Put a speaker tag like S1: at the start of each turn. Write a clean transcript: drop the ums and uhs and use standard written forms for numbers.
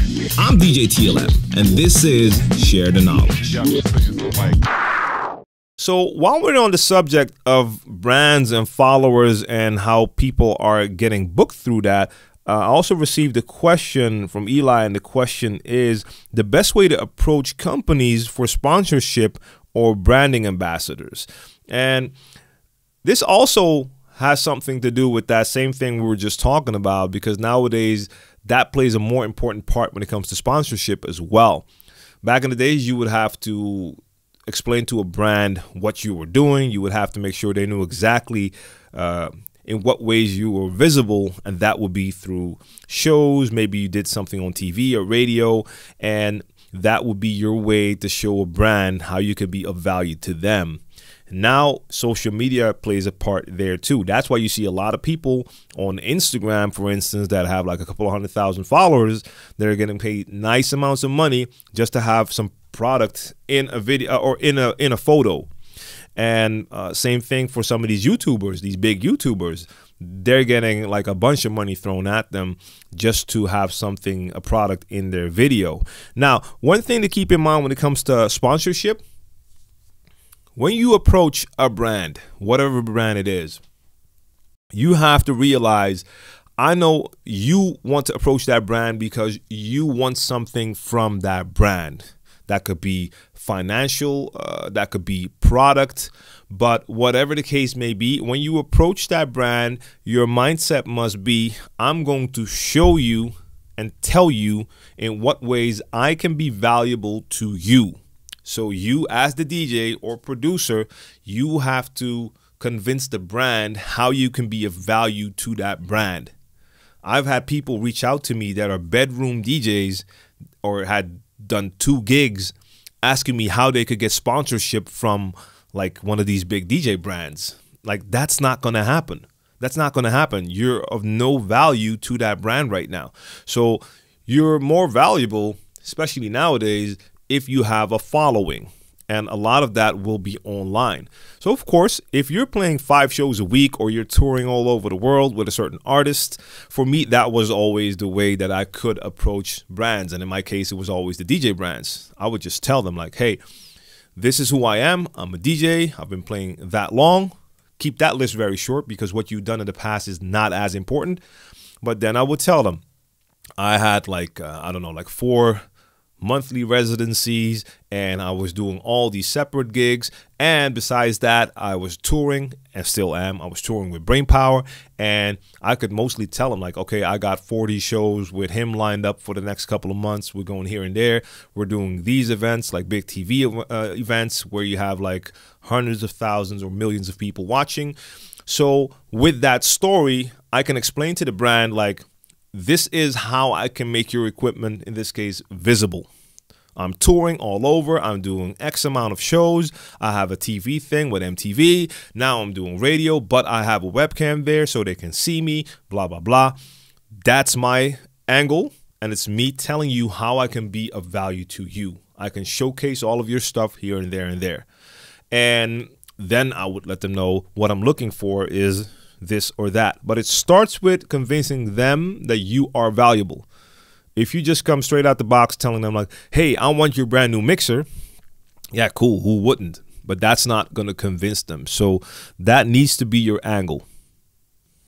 S1: I'm djTLM, and this is Share the Knowledge.
S2: So while we're on the subject of brands and followers and how people are getting booked through that, I also received a question from Eli, and the question is the best way to approach companies for sponsorship or branding ambassadors. And this also has something to do with that same thing we were just talking about, because nowadays that plays a more important part when it comes to sponsorship as well. Back in the days, you would have to explain to a brand what you were doing. You would have to make sure they knew exactly in what ways you were visible, and that would be through shows. Maybe you did something on TV or radio, and that would be your way to show a brand how you could be of value to them. Now, social media plays a part there too. That's why you see a lot of people on Instagram, for instance, that have like a couple of 100,000 followers that are getting paid nice amounts of money just to have some product in a video or in a photo. And same thing for some of these YouTubers, these big YouTubers. They're getting like a bunch of money thrown at them just to have something, a product in their video. Now, one thing to keep in mind when it comes to sponsorship, when you approach a brand, whatever brand it is, you have to realize, I know you want to approach that brand because you want something from that brand. That could be financial, that could be product, but whatever the case may be, when you approach that brand, your mindset must be, I'm going to show you and tell you in what ways I can be valuable to you. So you as the DJ or producer, you have to convince the brand how you can be of value to that brand. I've had people reach out to me that are bedroom DJs or had done 2 gigs asking me how they could get sponsorship from like one of these big DJ brands. Like, that's not going to happen. That's not going to happen. You're of no value to that brand right now. So you're more valuable, especially nowadays, if you have a following, and a lot of that will be online. So of course, if you're playing 5 shows a week or you're touring all over the world with a certain artist, for me, that was always the way that I could approach brands. And in my case, it was always the DJ brands. I would just tell them like, hey, this is who I am. I'm a DJ. I've been playing that long. Keep that list very short because what you've done in the past is not as important. But then I would tell them I had like, I don't know, like 4 monthly residencies, and I was doing all these separate gigs. And besides that, I was touring, and still am. I was touring with Brainpower, and I could mostly tell him like, okay, I got 40 shows with him lined up for the next couple of months. We're going here and there. We're doing these events, like big TV events where you have like hundreds of thousands or millions of people watching. So with that story, I can explain to the brand like, this is how I can make your equipment, in this case, visible. I'm touring all over. I'm doing X amount of shows. I have a TV thing with MTV. Now I'm doing radio, but I have a webcam there so they can see me, blah, blah, blah. That's my angle, and it's me telling you how I can be of value to you. I can showcase all of your stuff here and there and there. And then I would let them know what I'm looking for is this or that. But it starts with convincing them that you are valuable. If you just come straight out the box telling them like, hey, I want your brand new mixer, yeah, cool, who wouldn't? But that's not going to convince them. So that needs to be your angle.